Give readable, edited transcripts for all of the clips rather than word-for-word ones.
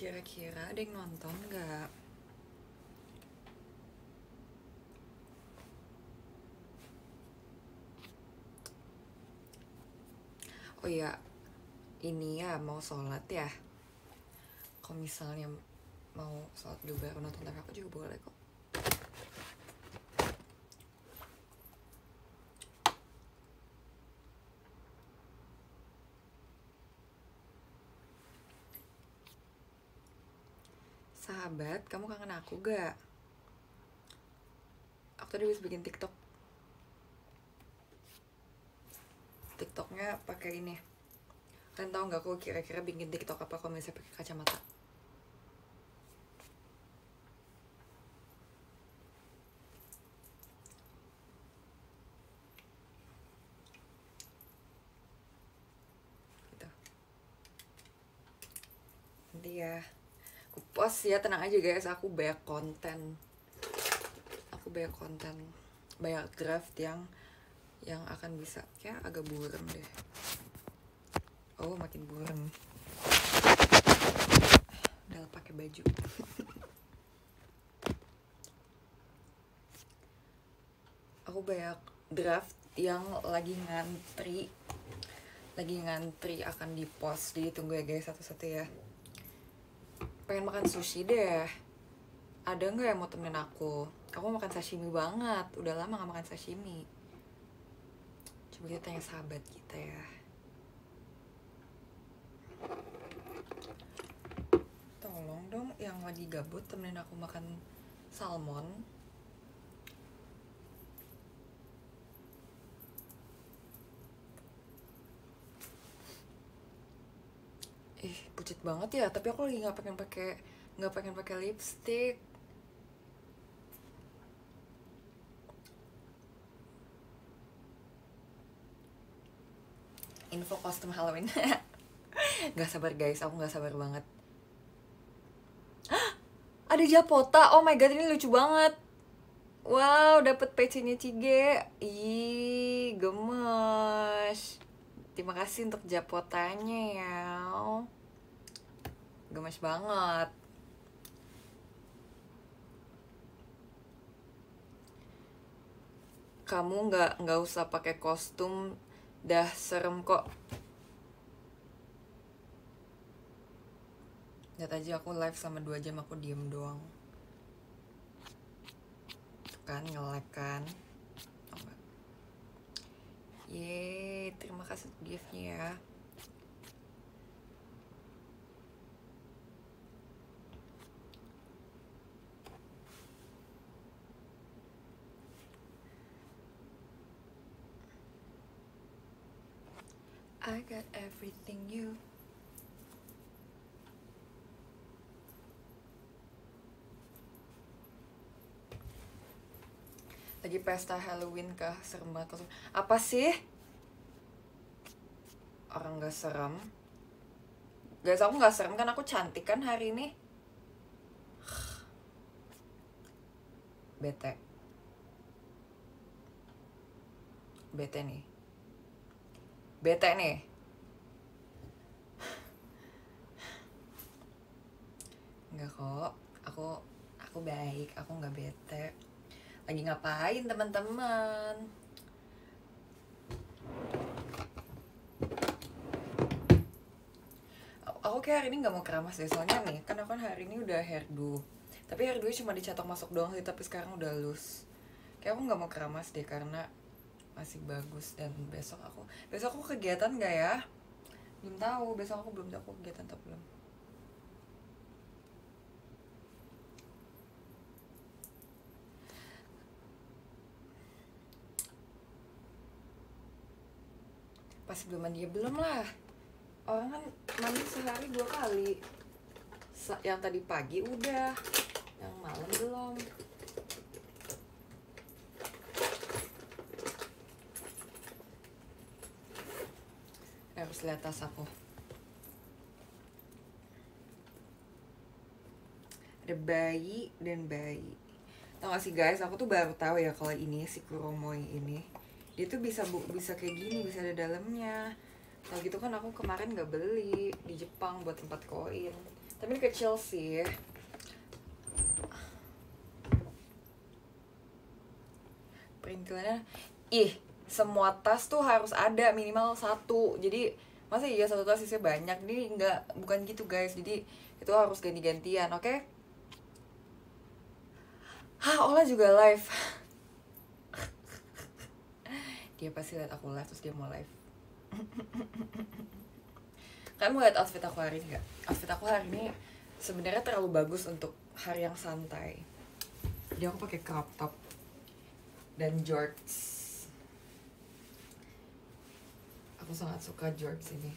Kira-kira ada yang nonton nggak? Oh iya, ini ya mau sholat ya. Kalau misalnya mau sholat dulu baru nonton TV aku juga boleh kok. Sahabat, kamu kangen aku gak? Aku tadi habis bikin TikTok. TikToknya pakai ini. Kalian tahu nggak aku kira-kira bikin TikTok apa kalau misalnya pakai kacamata? Gitu. Nanti ya. Aku post ya, tenang aja guys. Aku banyak konten. Banyak draft yang akan bisa kayak agak buram deh. Oh, makin buram. Udah pakai baju. Aku banyak draft yang lagi ngantri akan dipost. Jadi tunggu ya guys, satu-satu ya. Pengen makan sushi deh. Ada nggak yang mau temenin aku? Aku mau makan sashimi banget. Udah lama gak makan sashimi. Coba kita tanya sahabat kita ya. Tolong dong yang lagi gabut temenin aku makan salmon. Pucet banget ya, tapi aku lagi nggak pengen pakai lipstick. Info kostum Halloween. Nggak sabar guys, aku nggak sabar banget. Ada Japota, oh my god, ini lucu banget. Wow, dapet PC-nya Cige. Ih, gemes. Terima kasih untuk Japotanya ya. Gemes banget. Kamu nggak usah pakai kostum, dah serem kok. Lihat aja aku live sama 2 jam aku diem doang. Tuh kan nge-lag kan. Oh, enggak. Yeay, terima kasih gift-nya ya. I got everything you. Lagi pesta Halloween kah? Serem banget. Apa sih? Orang gak serem. Guys, aku gak serem kan, aku cantik kan hari ini. Bete nih. Enggak kok, aku baik, aku nggak bete. Lagi ngapain teman-teman? Aku kayak hari ini nggak mau keramas deh, soalnya nih kan aku kan hari ini udah hairdo. Tapi hairdo cuma dicetak masuk doang sih, tapi sekarang udah loose. Kayak aku nggak mau keramas deh karena masih bagus. Dan besok aku kegiatan nggak ya? Belum tahu, besok aku belum tahu aku kegiatan atau belum. Pas belum mandi ya belum lah. Orang kan mandi sehari 2 kali. Yang tadi pagi udah, yang malam belum. Harus lihat tas aku. Ada bayi dan bayi. Tau gak sih guys, aku tuh baru tahu ya kalau ini si Kuromoy ini dia tuh bisa kayak gini, bisa ada dalamnya. Kalau gitu kan aku kemarin nggak beli di Jepang buat tempat koin. Tapi ini kecil sih. Perintilannya, semua tas tuh harus ada minimal satu. Jadi masa iya satu tas isinya banyak? Ini bukan gitu guys. Jadi itu harus ganti-gantian, oke? Ola juga live. Dia pasti lihat aku live terus dia mau live. Kalian mau lihat outfit aku hari ini nggak? Outfit aku hari ini sebenarnya terlalu bagus untuk hari yang santai. Jadi aku pakai crop top dan jorts. Aku sangat suka jorts ini,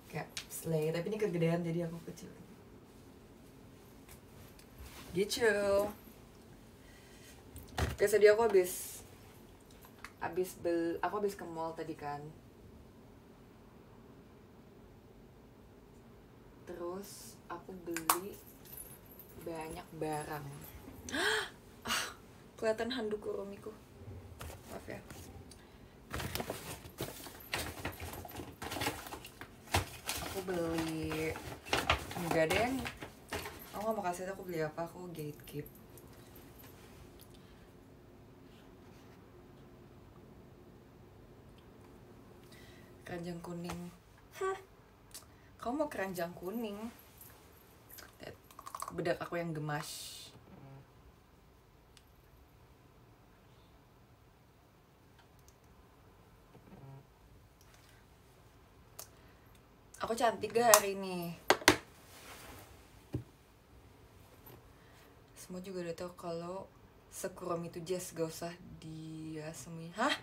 kayak slay, tapi ini kegedean jadi aku kecil gitu. Biasa dia aku habis ke mall tadi kan, terus aku beli banyak barang. Kelihatan handuk Kuromiku, maaf ya. Aku beli, enggak deh, aku gak mau kasih tau aku beli apa. Aku gatekeep. Keranjang kuning. Kamu mau keranjang kuning? Bedak aku yang gemas. Aku cantik gak hari ini? Semua juga udah tau kalau sekurom itu Jess, gak usah dia sembunyi. Hah?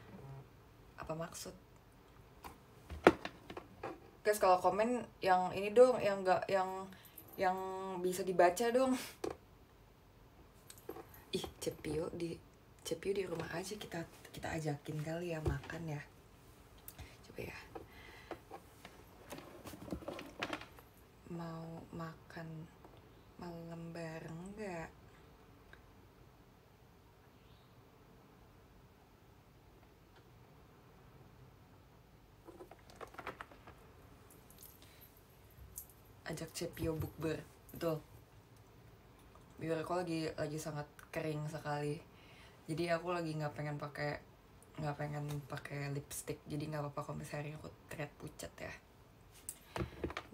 Apa maksud? Guys, kalau komen yang ini dong, yang bisa dibaca dong. Cepio di rumah aja, kita ajakin kali ya makan ya. Coba ya. Mau makan malam bareng nggak? Ajak Cepio bukber, betul. Bibir aku lagi sangat kering sekali, jadi aku lagi nggak pengen pakai lipstick. Jadi nggak apa-apa kalau misalnya aku terlihat pucat ya.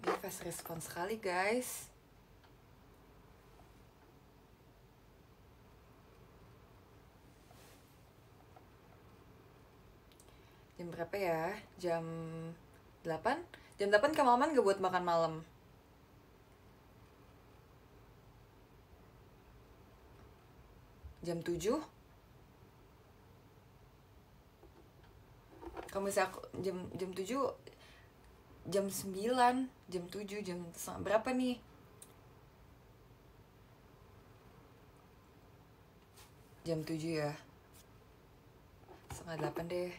Dia fast response sekali guys. Jam berapa ya? Jam 8? Jam 8 Kamalaman gak buat makan malam? Jam 7? Kalau misalnya aku jam 7, jam 9, jam 7, jam berapa nih? Jam 7 ya? 7:30 deh.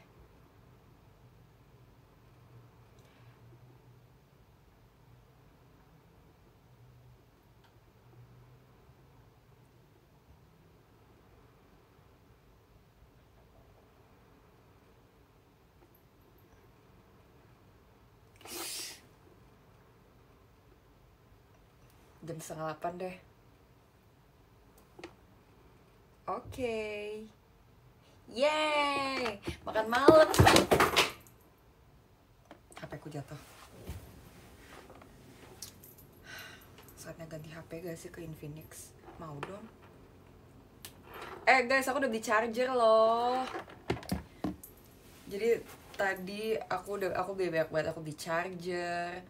Jam 7:30 deh. Oke. Yeay, makan malam. HP ku jatuh. Saatnya ganti HP gak sih ke Infinix? Mau dong. Guys, aku udah beli charger loh. Jadi tadi aku beli banyak banget. Aku beli charger,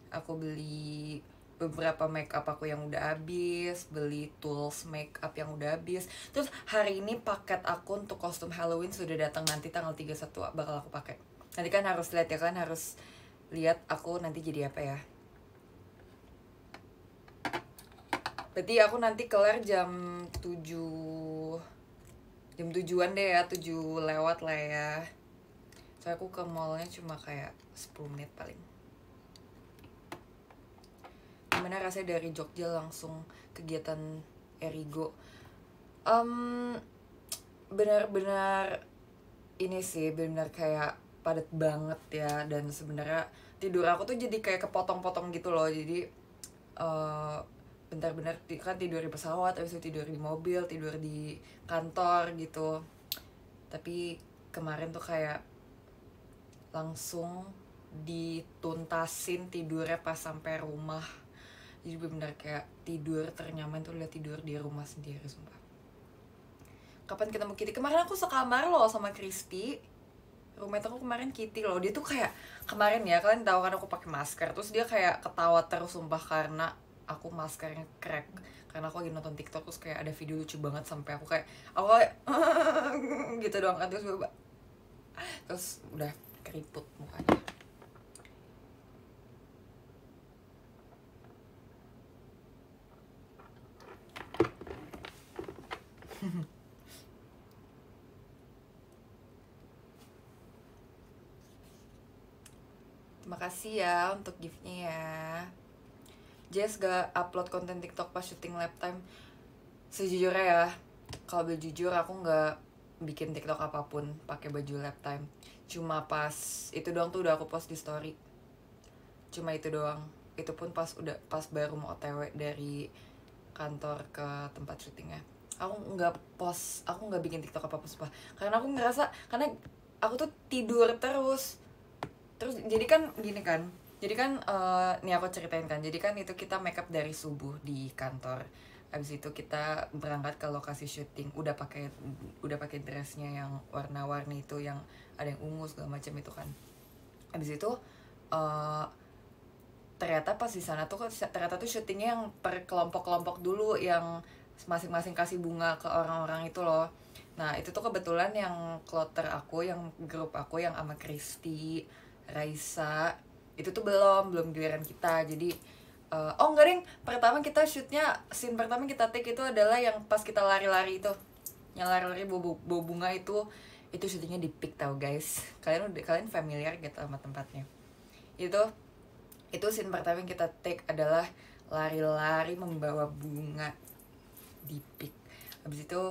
aku beli beberapa makeup aku yang udah habis, beli tools makeup yang udah habis. Terus hari ini paket aku untuk kostum Halloween sudah datang, nanti tanggal 31 bakal aku pakai. Nanti kan harus lihat ya kan, harus lihat aku nanti jadi apa ya. Berarti aku nanti kelar jam 7, jam 7-an deh ya, 7 lewat lah ya. Soalnya aku ke mallnya cuma kayak 10 menit paling. Gimana rasanya dari Jogja langsung kegiatan Erigo? Benar-benar ini sih, benar kayak padat banget ya. Dan sebenarnya tidur aku tuh jadi kayak kepotong-potong gitu loh. Jadi Bentar-bentar kan tidur di pesawat, habis itu tidur di mobil, tidur di kantor gitu. Tapi kemarin tuh kayak langsung dituntasin tidurnya pas sampai rumah. Jadi bener-bener kayak tidur ternyaman tuh udah tidur di rumah sendiri, sumpah. Kapan ketemu Kitty? Kemarin aku sekamar loh sama Kristi. Roommate aku kemarin Kitty loh. Dia tuh kayak kemarin ya, kalian tahu kan aku pakai masker. Terus dia kayak ketawa terus sumpah karena aku maskernya crack. Karena aku lagi nonton TikTok terus kayak ada video lucu banget sampai aku kayak gitu doang kan, terus udah keriput mukanya. Terima kasih ya untuk giftnya ya. Jess gak upload konten TikTok pas syuting lap time. Sejujurnya ya, kalau boleh jujur aku nggak bikin TikTok apapun pakai baju lap time. Cuma pas itu doang tuh udah aku post di story. Cuma itu doang. Itu pun pas baru mau OTW dari kantor ke tempat syutingnya. Aku nggak bikin TikTok apapun sumpah. Karena aku ngerasa karena aku tuh tidur terus jadi kan gini kan, jadi kan nih aku ceritain kan, jadi kan itu kita makeup dari subuh di kantor, abis itu kita berangkat ke lokasi syuting udah pakai dressnya yang warna-warni itu yang ada yang ungu segala macam itu kan. Abis itu ternyata pas di sana tuh syutingnya yang per kelompok-kelompok dulu, yang masing-masing kasih bunga ke orang-orang itu loh. Nah itu tuh kebetulan yang kloter aku, yang grup aku yang sama Kristi, Raisa, itu tuh belum giliran kita. Jadi oh enggak deng, scene pertama kita take itu adalah yang pas kita lari-lari itu, yang lari-lari bawa bunga itu syutingnya di Peak tau guys. Kalian familiar gitu sama tempatnya. Itu scene pertama yang kita take adalah lari-lari membawa bunga di Peak. Habis itu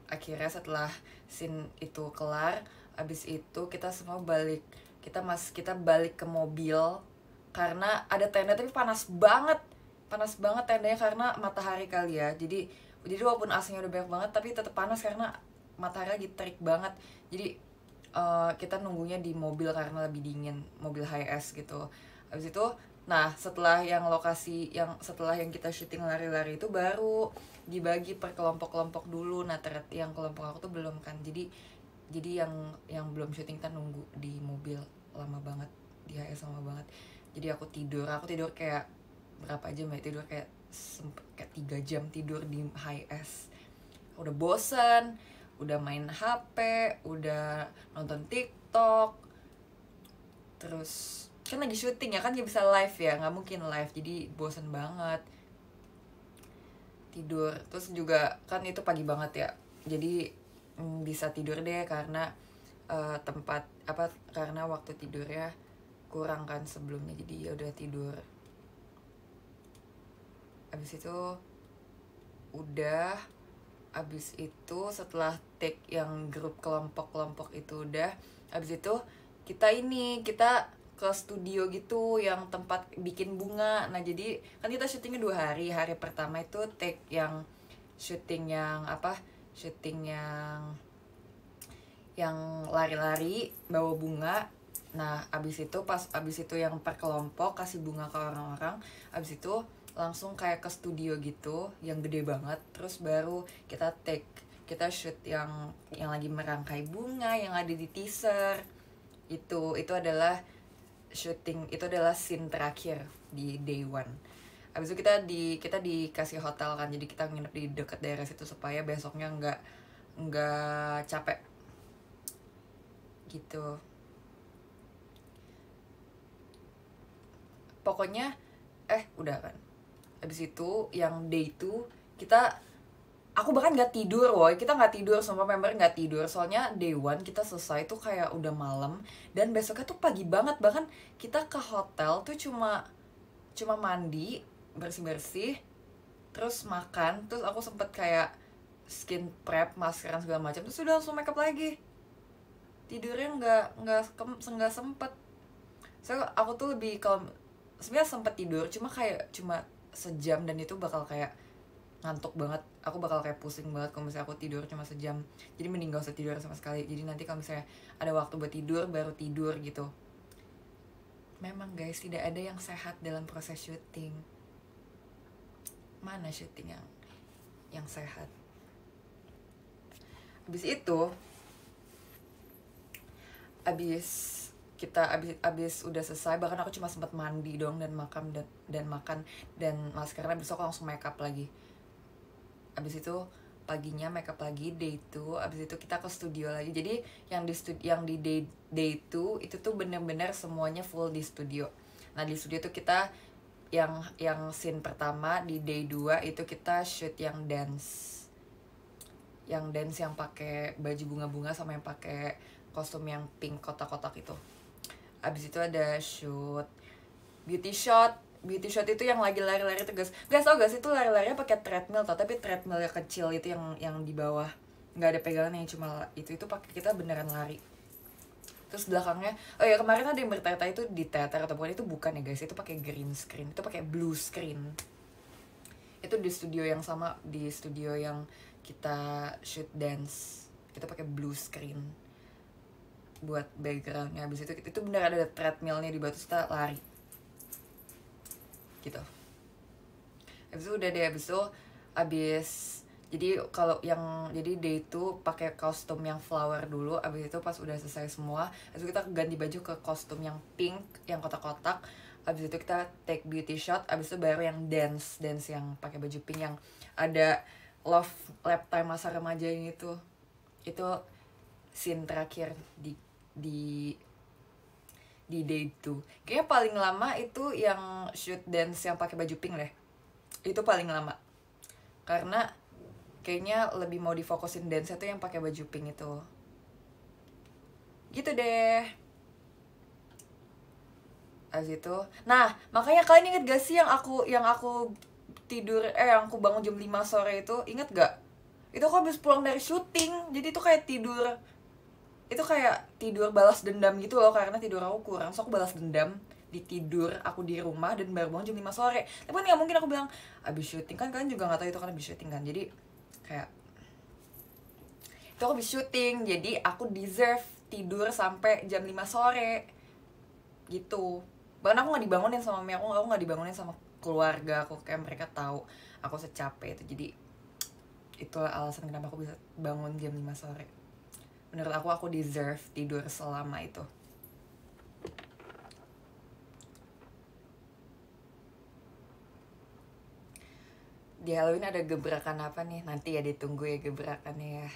akhirnya setelah scene itu kelar, abis itu kita semua balik ke mobil karena ada tenda tapi panas banget tendanya karena matahari kali ya. Jadi walaupun AC-nya udah banyak banget tapi tetap panas karena matahari lagi terik banget. Jadi kita nunggunya di mobil karena lebih dingin, mobil high-es gitu. Abis itu setelah yang kita syuting lari-lari itu baru dibagi per kelompok-kelompok dulu. Nah yang kelompok aku tuh belum kan, jadi yang belum syuting kan nunggu di mobil lama banget, di HS lama banget. Jadi aku tidur kayak berapa jam ya, tidur kayak 3 jam tidur di HS. Udah bosan, udah main HP, udah nonton TikTok, terus kan lagi syuting ya kan, gak bisa live ya, nggak mungkin live, jadi bosan banget tidur. Terus juga kan itu pagi banget ya, jadi bisa tidur deh karena karena waktu tidurnya kurang kan sebelumnya, jadi ya udah tidur. Abis itu setelah take yang grup kelompok itu udah, abis itu kita ke studio gitu yang tempat bikin bunga. Nah jadi kan kita syutingnya 2 hari. Hari pertama itu take yang syuting yang lari-lari bawa bunga. Nah abis itu yang per kelompok kasih bunga ke orang-orang. Abis itu langsung kayak ke studio gitu yang gede banget, terus baru kita shoot yang lagi merangkai bunga yang ada di teaser. Itu adalah scene terakhir di day one. Abis itu kita dikasih hotel kan, jadi kita nginep di dekat daerah situ supaya besoknya nggak capek gitu. Pokoknya udah kan. Abis itu yang day 2 aku bahkan nggak tidur woy, kita nggak tidur, semua member nggak tidur, soalnya day 1 kita selesai tuh kayak udah malam dan besoknya tuh pagi banget. Bahkan kita ke hotel tuh cuma mandi, bersih terus makan, terus aku sempet kayak skin prep, maskeran segala macam, terus udah langsung makeup lagi. Tidurnya nggak sempet. Aku tuh lebih kalau sebenarnya sempet tidur cuma sejam, dan itu bakal kayak ngantuk banget, aku bakal kayak pusing banget kalau misalnya aku tidur cuma sejam. Jadi mending gak usah tidur sama sekali. Jadi nanti kalau misalnya ada waktu buat tidur baru tidur gitu. Memang guys, tidak ada yang sehat dalam proses syuting. Mana syuting yang sehat? Habis itu, habis udah selesai, bahkan aku cuma sempat mandi dong dan makan dan maskernya, abis itu aku langsung make up lagi. Abis itu paginya make up lagi, day 2. Abis itu kita ke studio lagi. Jadi yang di day 2 itu tuh bener-bener semuanya full di studio. Nah di studio tuh kita yang scene pertama di day 2 itu kita shoot yang dance yang pakai baju bunga-bunga sama yang pakai kostum yang pink kotak-kotak itu. Abis itu ada shoot beauty shot itu yang lagi lari-lari itu guys tau gak sih itu lari-larinya pakai treadmill tau, tapi treadmill yang kecil itu yang di bawah nggak ada pegangan, yang cuma itu pakai kita beneran lari. Terus belakangnya, oh ya kemarin ada yang bertanya itu di teater atau bukan, itu bukan ya guys, itu pakai green screen, itu pakai blue screen. Itu di studio yang sama, di studio yang kita shoot dance kita pakai blue screen buat backgroundnya. Habis itu bener ada treadmillnya di batu, kita lari gitu. Habis itu udah deh, jadi kalau yang jadi day itu pakai kostum yang flower dulu. Habis itu pas udah selesai semua, habis itu kita ganti baju ke kostum yang pink yang kotak-kotak. Habis itu kita take beauty shot. Habis itu baru yang dance yang pakai baju pink yang ada love lap time masa remaja itu scene terakhir di day 2. Kayaknya paling lama itu yang shoot dance yang pakai baju pink deh. Itu paling lama. Karena kayaknya lebih mau difokusin dance itu yang pakai baju pink itu. Gitu deh. Abis itu, nah makanya kalian inget gak sih yang aku tidur yang aku bangun jam 5 sore itu, inget gak? Itu aku habis pulang dari syuting, jadi itu kayak tidur balas dendam gitu loh, karena tidur aku kurang, so aku balas dendam aku di rumah dan baru bangun jam 5 sore. Tapi kan gak mungkin aku bilang abis syuting, kan kalian juga gak tahu itu kan abis syuting kan. Jadi kayak itu aku abis syuting, jadi aku deserve tidur sampai jam 5 sore gitu. Bahkan aku gak dibangunin sama mami aku gak dibangunin sama keluarga aku, kayak mereka tahu aku secapek itu. Jadi itulah alasan kenapa aku bisa bangun jam 5 sore. Menurut aku deserve tidur selama itu. Di Halloween ada gebrakan apa nih? Nanti ya ditunggu ya gebrakannya ya.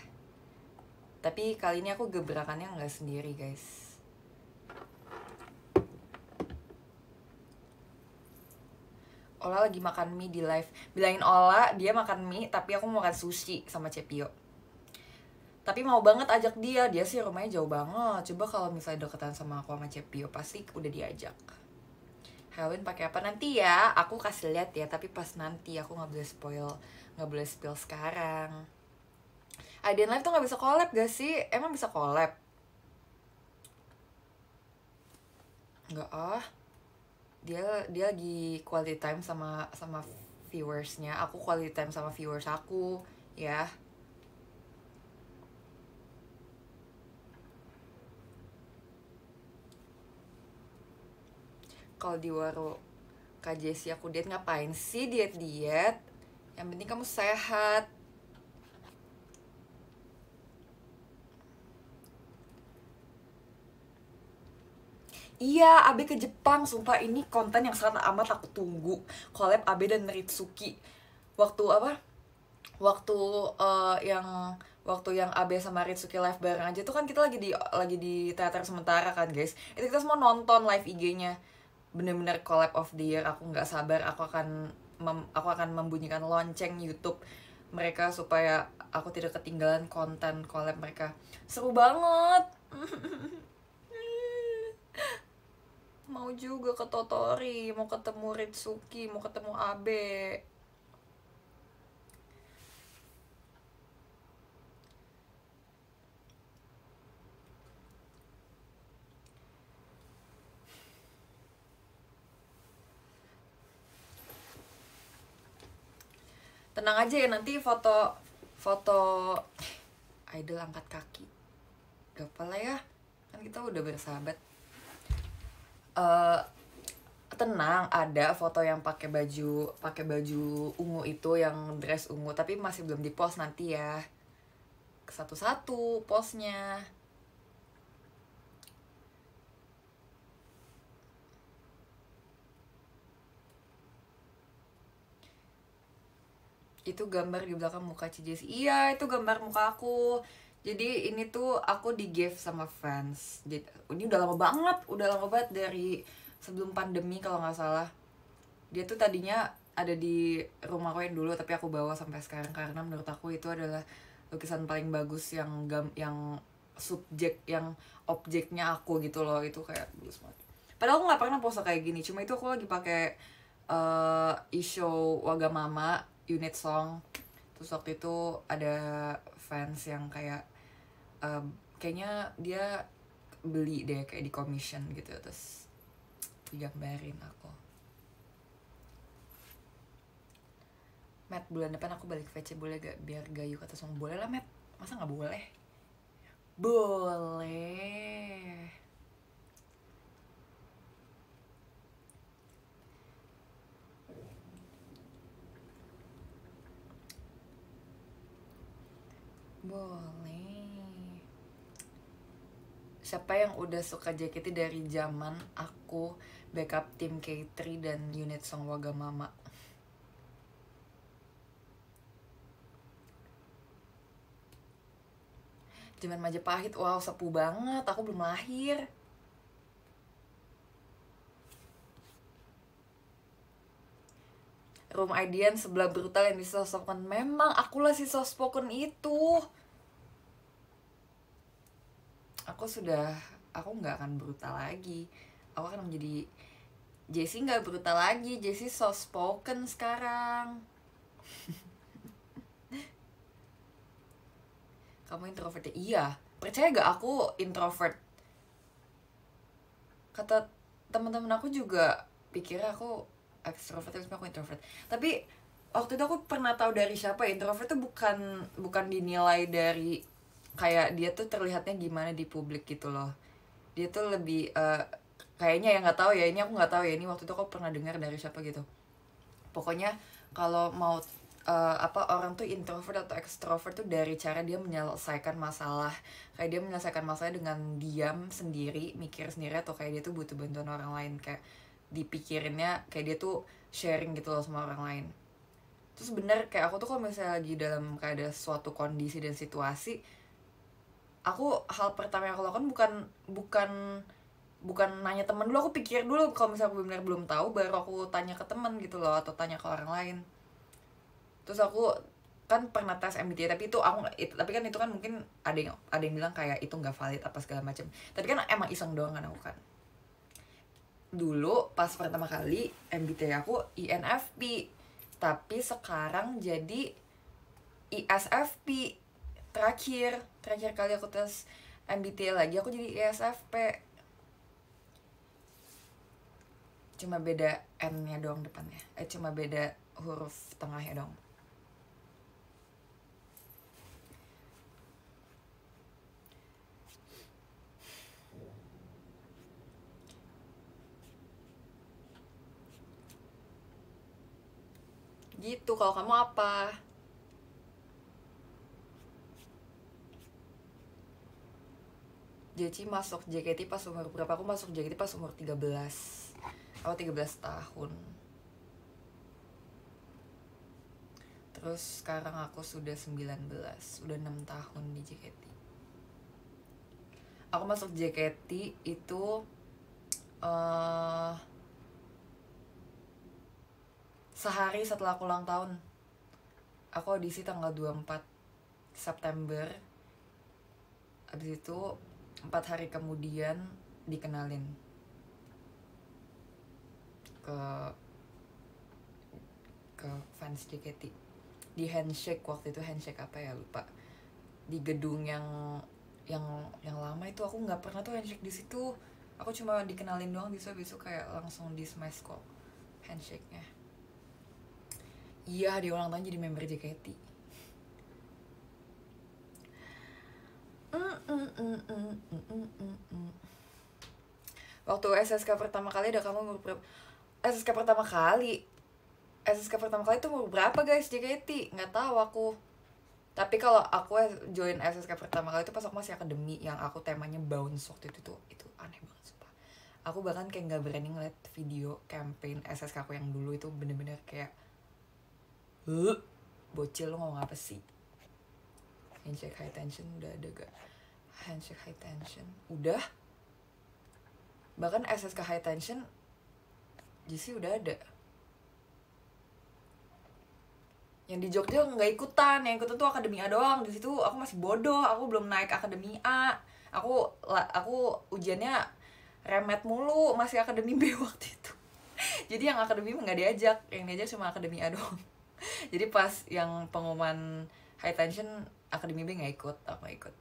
Tapi kali ini aku gebrakannya nggak sendiri guys. Ola lagi makan mie di live. Bilangin Ola dia makan mie, tapi aku mau makan sushi sama Cepio. Tapi mau banget ajak dia sih rumahnya jauh banget. Coba kalau misalnya deketan sama aku sama Cepio, pasti udah diajak. Halloween pakai apa nanti ya? Aku kasih lihat ya, tapi pas nanti aku nggak boleh spill sekarang. Aiden Live tuh nggak bisa collab gak sih? Emang bisa collab? Nggak dia lagi quality time sama viewersnya. Aku quality time sama viewers aku ya. Kalau di Waro Kak Jessie aku diet, ngapain sih diet? Yang penting kamu sehat. Iya, Abe ke Jepang. Sumpah ini konten yang sangat amat aku tunggu. Collab Abe dan Ritsuki. Waktu yang Abe sama Ritsuki live bareng aja tuh kan kita lagi di teater sementara kan guys. Itu kita semua nonton live IG-nya. Bener-bener collab of the year. Aku nggak sabar, aku akan membunyikan lonceng YouTube mereka supaya aku tidak ketinggalan konten collab mereka. Seru banget. Mau juga ke Totori, mau ketemu Ritsuki, mau ketemu Abe. Tenang aja ya, nanti foto idol angkat kaki gak apa lah ya, kan kita udah bersahabat. Tenang, ada foto yang pakai baju ungu itu, yang dress ungu, tapi masih belum di post, nanti ya satu-satu postnya. Itu gambar di belakang muka Cijes. Iya, itu gambar muka aku. Jadi ini tuh aku di gift sama fans. Jadi, ini udah lama banget dari sebelum pandemi kalau nggak salah. Dia tuh tadinya ada di rumah aku yang dulu, tapi aku bawa sampai sekarang karena menurut aku itu adalah lukisan paling bagus yang objeknya aku gitu loh. Itu kayak bagus banget. Padahal aku nggak pernah pose kayak gini, cuma itu aku lagi pakai e-show Wagamama unit song. Terus waktu itu ada fans yang kayak kayaknya dia beli deh kayak di commission gitu, terus digambarin aku. Matt, bulan depan aku balik VC, boleh gak? Biar gayu kata semua. Boleh lah, Matt. Masa gak boleh? Boleh. Boleh. Siapa yang udah suka JKT dari zaman aku backup tim K3 dan unit song Wagamama? Zaman Majapahit, wow sepuh banget, aku belum lahir. Room Idean sebelah brutal yang bisa spoken. Memang akulah si soft spoken itu. Aku nggak akan brutal lagi. Aku akan menjadi Jessie, nggak brutal lagi. Jessie soft spoken sekarang. Kamu introvert ya? Iya. Percaya gak aku introvert? Kata teman-teman aku juga pikirnya aku extrovert, tapi aku introvert. Tapi waktu itu aku pernah tahu dari siapa, introvert tuh bukan dinilai dari kayak dia tuh terlihatnya gimana di publik gitu loh. Dia tuh lebih kayaknya ya, nggak tahu ya, ini aku nggak tahu ya, ini waktu itu aku pernah dengar dari siapa gitu. Pokoknya kalau mau orang tuh introvert atau extrovert tuh dari cara dia menyelesaikan masalah. Kayak dia menyelesaikan masalah dengan diam sendiri, mikir sendiri, atau kayak dia tuh butuh bantuan orang lain, kayak dipikirinnya kayak dia tuh sharing gitu loh sama orang lain. Terus bener, kayak aku tuh kalau misalnya lagi dalam kayak ada suatu kondisi dan situasi, aku hal pertama yang aku lakukan bukan bukan nanya temen dulu, aku pikir dulu. Kalau misalnya aku benar belum tahu, baru aku tanya ke temen gitu loh, atau tanya ke orang lain. Terus aku kan pernah tes MBTI, tapi kan itu kan mungkin ada yang bilang kayak itu nggak valid apa segala macam. Tapi kan emang iseng doang kan aku kan. Dulu pas pertama kali MBTI aku INFP, tapi sekarang jadi ISFP. Terakhir kali aku tes MBTI lagi aku jadi ISFP. Cuma beda N-nya doang depannya. Cuma beda huruf tengahnya dong. Gitu, kalau kamu apa? Jeci masuk JKT pas umur berapa? Aku masuk JKT pas umur 13. Aku 13 tahun. Terus sekarang aku sudah 19. Udah 6 tahun di JKT. Aku masuk JKT itu sehari setelah aku ulang tahun. Aku audisi tanggal 24 September. Abis itu 4 hari kemudian dikenalin ke fans JKT di handshake. Waktu itu handshake apa ya, lupa. Di gedung yang lama itu. Aku nggak pernah tuh handshake di situ. Aku cuma dikenalin doang, besok kayak langsung di smash kok handshake-nya. Iya, dia ulang tahun jadi member JKT. Waktu SSK pertama kali ada kamu umur berapa? SSK pertama kali itu umur berapa guys JKT? Nggak tahu aku. Tapi kalau aku join SSK pertama kali itu pas aku masih akademi, yang aku temanya bounce waktu itu tuh, itu aneh banget sumpah. Aku bahkan kayak nggak berani ngeliat video campaign SSK aku yang dulu, itu bener-bener kayak bocil lo ngomong apa sih. Handshake high tension udah ada gak? Handshake high tension udah. Bahkan SSK high tension JC udah ada. Yang di Jogja nggak ikutan, yang ikutan tuh akademi A doang. Di situ aku masih bodoh, aku belum naik akademi A. Aku ujiannya remet mulu, masih akademi B waktu itu. Jadi yang akademi nggak diajak, yang diajak cuma akademi A doang. Jadi pas yang pengumuman high tension akademi B nggak ikut, aku ikut.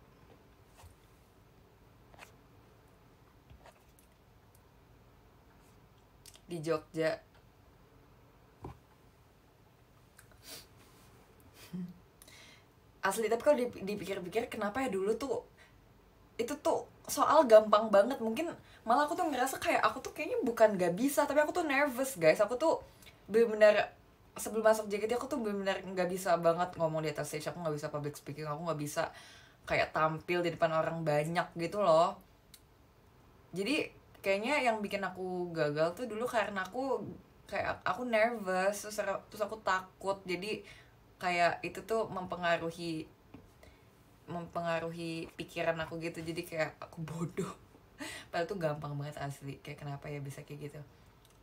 Di Jogja. Asli, tapi kalau dipikir-pikir kenapa ya dulu tuh itu tuh soal gampang banget. Mungkin malah aku tuh ngerasa kayak aku tuh kayaknya bukan gak bisa, tapi aku tuh nervous guys. Aku tuh bener-bener sebelum masuk JKT aku tuh bener-bener gak bisa banget ngomong di atas stage. Aku gak bisa public speaking, aku gak bisa kayak tampil di depan orang banyak gitu loh. Jadi kayaknya yang bikin aku gagal tuh dulu karena aku kayak aku nervous, terus aku takut. Jadi kayak itu tuh mempengaruhi pikiran aku gitu. Jadi kayak aku bodoh. Padahal tuh gampang banget asli. Kayak kenapa ya bisa kayak gitu.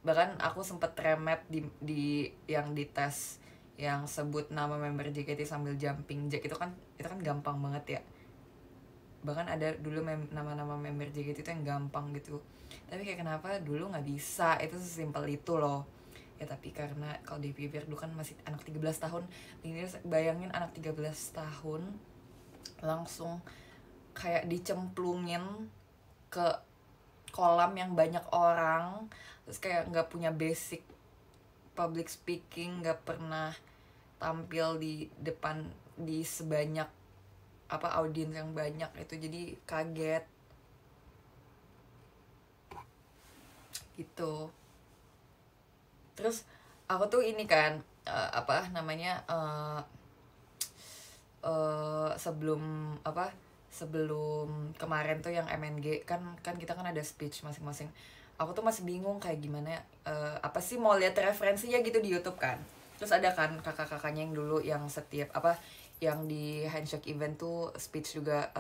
Bahkan aku sempet remet di yang di tes yang sebut nama member JKT sambil jumping jack, itu kan gampang banget ya. Bahkan ada dulu nama-nama member JKT itu yang gampang gitu. Tapi kayak kenapa dulu nggak bisa, itu sesimpel itu loh. Ya tapi karena kalau dipikir dulu kan masih anak 13 tahun. Ini bayangin anak 13 tahun langsung kayak dicemplungin ke kolam yang banyak orang, terus kayak nggak punya basic public speaking, nggak pernah tampil di depan di sebanyak audiens yang banyak itu, jadi kaget gitu. Terus aku tuh ini kan sebelum kemarin tuh yang MNG kan kita kan ada speech masing-masing. Aku tuh masih bingung kayak gimana apa sih, mau lihat referensinya gitu di YouTube kan. Terus ada kan kakak-kakaknya yang dulu yang setiap yang di handshake event tuh speech juga,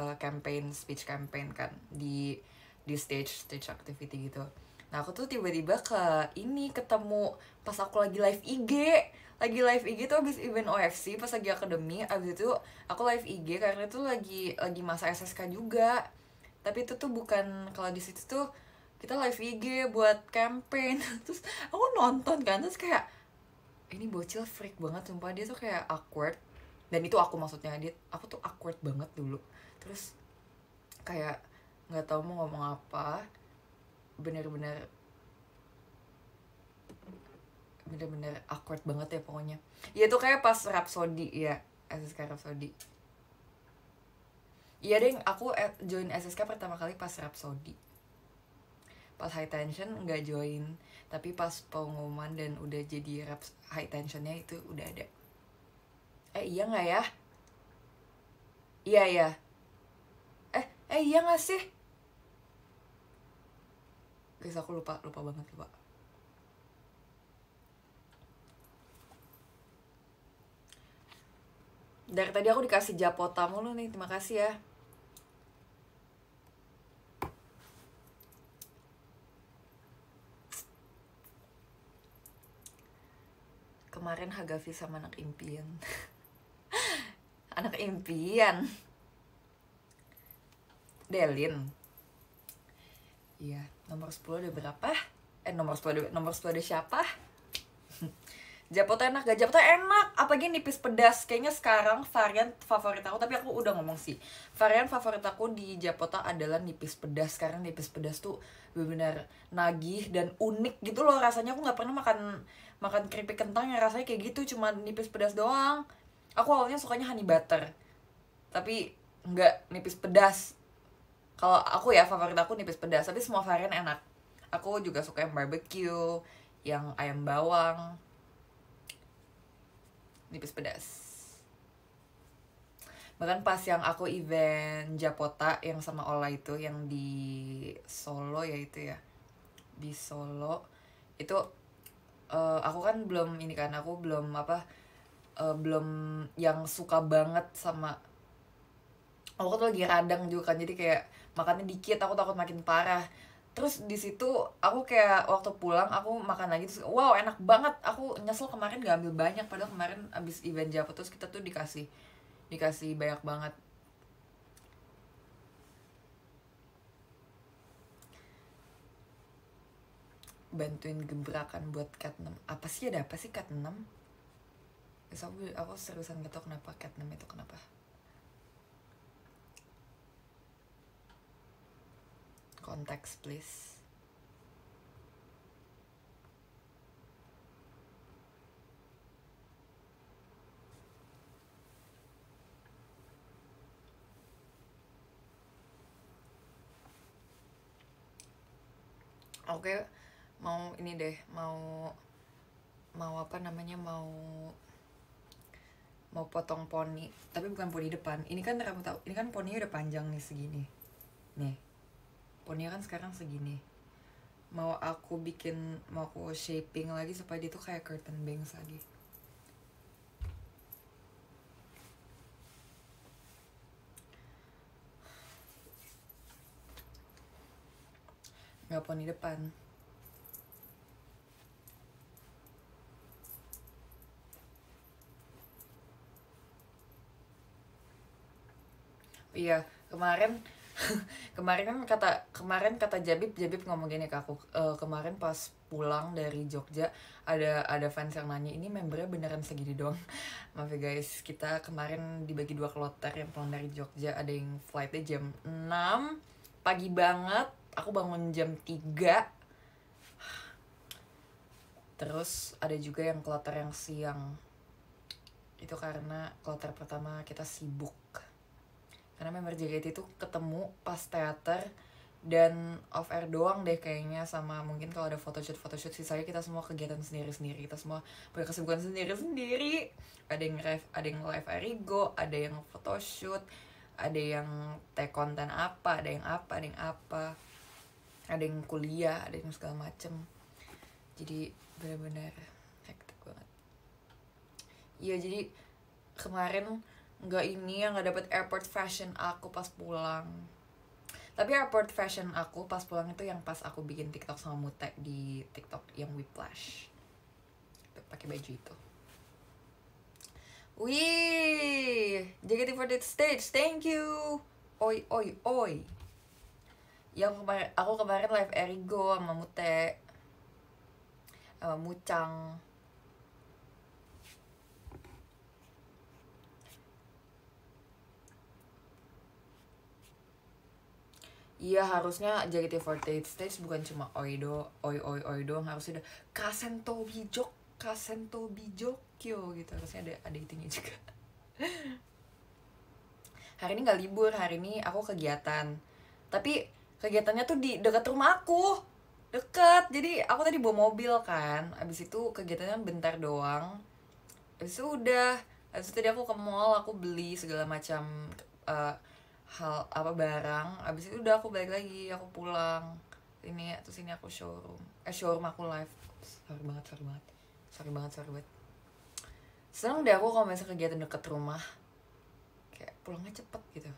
speech campaign kan di stage activity gitu. Nah aku tuh tiba-tiba ketemu pas aku lagi live IG tuh abis event OFC, pas lagi akademi. Abis itu aku live IG karena itu lagi masa SSK juga. Tapi itu tuh bukan, kalau di situ tuh kita live IG buat campaign. Terus aku nonton kan, terus kayak ini bocil freak banget sumpah. Dia tuh kayak awkward, dan itu aku maksudnya, aku tuh awkward banget dulu. Terus kayak nggak tahu mau ngomong apa, bener-bener awkward banget ya pokoknya. Ya itu kayak pas Rhapsody ya, SSK Rhapsody. Iya deh, aku join SSK pertama kali pas Rhapsody. Pas high tension nggak join, tapi pas pengumuman dan udah jadi high tensionnya itu udah ada. Iya nggak ya? Iya ya. Iya nggak sih? Guys, aku lupa banget. Dari tadi aku dikasih japota mulu nih, terima kasih ya. Kemarin Hagafi sama anak impian. Anak impian. Delin. Iya, nomor 10 ada berapa? Nomor 10 ada siapa? Japoto enak gak? Japoto enak, apalagi nipis pedas. Kayaknya sekarang varian favorit aku, tapi aku udah ngomong sih, varian favorit aku di Japoto adalah nipis pedas. Karena nipis pedas tuh benar-benar nagih dan unik gitu loh rasanya. Aku nggak pernah makan makan keripik kentang yang rasanya kayak gitu, cuma nipis pedas doang. Aku awalnya sukanya honey butter, tapi nggak nipis pedas. Kalau aku ya favorit aku nipis pedas, tapi semua varian enak. Aku juga suka yang barbecue, yang ayam bawang, nipis pedas. Bahkan pas yang aku event Japota yang sama Ola itu, yang di Solo ya itu ya, di Solo itu aku kan belum ini kan, aku belum apa, belum yang suka banget sama, aku tuh lagi radang juga kan, jadi kayak makannya dikit, aku takut makin parah. Terus di situ aku kayak waktu pulang aku makan lagi, terus wow enak banget. Aku nyesel kemarin gak ambil banyak, padahal kemarin abis event Japo terus kita tuh dikasih dikasih banyak banget. Bantuin gebrakan buat cat 6. Apa sih, ada apa sih cat 6? Terus aku seriusan gak tau kenapa cat 6 itu kenapa. Konteks please. Oke, mau ini deh, mau apa namanya, mau potong poni, tapi bukan poni depan. Ini kan rambut aku, ini kan poninya udah panjang nih segini. Nih, poninya kan sekarang segini. Mau aku shaping lagi supaya dia tuh kayak curtain bangs lagi. Nggak poni depan. Iya, kemarin kemarin kata Jabib ngomong gini ke aku, kemarin pas pulang dari Jogja ada fans yang nanya, ini membernya beneran segini doang. Maaf ya guys, kita kemarin dibagi 2 kloter yang pulang dari Jogja. Ada yang flightnya jam 6 pagi banget, aku bangun jam 3. Terus ada juga yang kloter yang siang. Itu karena kloter pertama kita sibuk, karena member JKT itu ketemu pas teater dan off air doang deh kayaknya, sama mungkin kalau ada photoshoot sisanya kita semua kegiatan sendiri-sendiri, kita semua punya kesibukan sendiri-sendiri. Ada yang live Arigo, ada yang photoshoot, ada yang take konten apa, ada yang apa, ada yang kuliah, ada yang segala macem. Jadi benar-benar hektik banget. Iya, jadi kemarin nggak dapet airport fashion aku pas pulang. Tapi airport fashion aku pas pulang itu yang pas aku bikin TikTok sama Mute di TikTok yang Whiplash. Pakai baju itu. Wih, JKT48 stage, thank you. Oi oi oi. Yang aku kemarin live Erigo sama Mute, sama Mucang. Iya, harusnya JKT48 stage bukan cuma oi doang, harusnya ada Kasento Bijokyo gitu, harusnya ada itunya juga. Hari ini nggak libur, hari ini aku kegiatan, tapi kegiatannya tuh di dekat rumah aku, deket. Jadi aku tadi bawa mobil kan, abis itu kegiatannya bentar doang, abis itu udah, abis itu tadi aku ke mall, aku beli segala macam uh, hal apa barang, abis itu udah aku balik lagi, aku pulang ini, terus ini aku showroom aku live. Sorry banget. Seneng deh aku kalau misalnya kegiatan deket rumah, kayak pulangnya cepet gitu.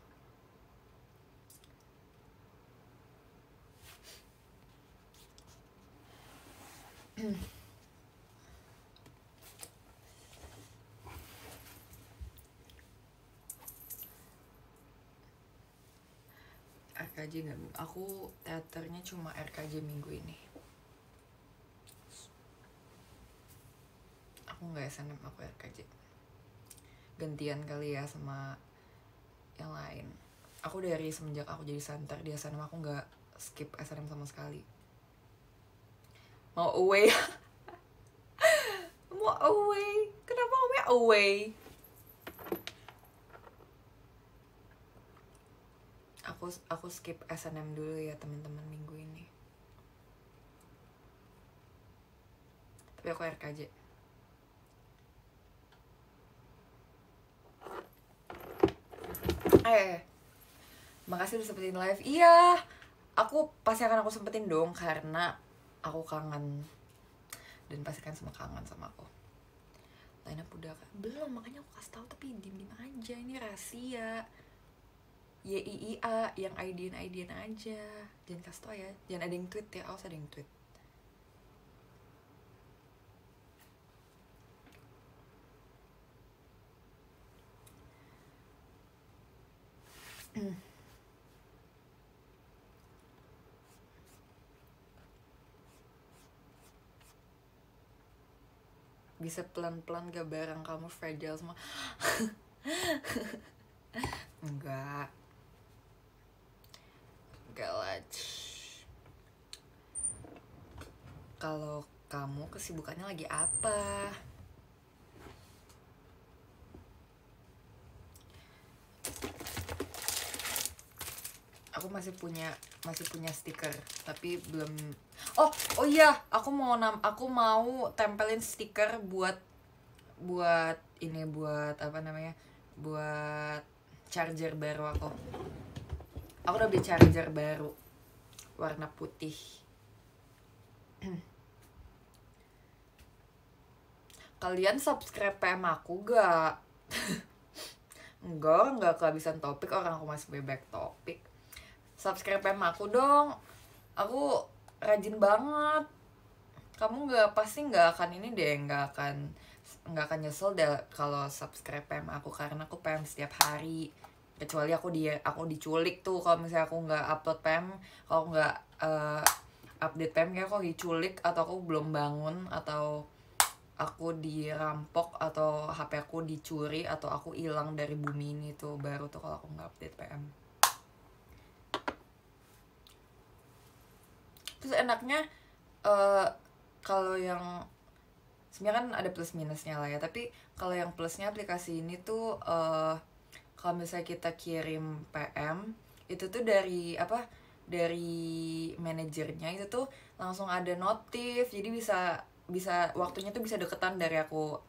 RKJ nggak, aku teaternya cuma RKJ minggu ini. Aku Aku nggak SNM, aku RKJ. Gantian kali ya sama yang lain. Aku dari semenjak aku jadi santer di SNM aku nggak skip SNM sama sekali. Mau away. Mau away. Kenapa mau away? Aku skip SNM dulu ya teman-teman minggu ini. Tapi aku RKJ. Makasih udah sempetin live. Iya, aku pasti akan aku sempetin dong karena aku kangen dan pasti kan semua kangen sama aku. Line up udah kan? Belum, makanya aku kasih tahu tapi diem aja, ini rahasia. YIIA yang IDN aja, jangan kasih tau ya, jangan ada yang tweet ya, awas ada yang tweet. Bisa pelan-pelan gak bareng kamu fragile semua? Enggak lah. Kalau kamu kesibukannya lagi apa? Aku masih punya stiker tapi belum. Oh iya, aku mau tempelin stiker buat ini, buat apa namanya, buat charger baru aku udah beli charger baru warna putih. Kalian subscribe PM aku gak? Enggak kehabisan topik, orang aku masih bebek topik. Subscribe PM aku dong, aku rajin banget. Kamu pasti nggak akan ini deh, nggak akan nyesel deh kalau subscribe PM aku, karena aku PM setiap hari. Kecuali aku diculik tuh kalau misalnya aku nggak upload PM, kalau nggak update PM, kayak aku diculik atau aku belum bangun atau aku dirampok atau HP aku dicuri atau aku hilang dari bumi ini tuh, baru tuh kalau aku nggak update PM. Terus enaknya kalau yang sebenarnya kan ada plus minusnya lah ya, tapi kalau yang plusnya aplikasi ini tuh kalau misalnya kita kirim PM itu tuh dari manajernya itu tuh langsung ada notif, jadi bisa waktunya tuh bisa deketan dari aku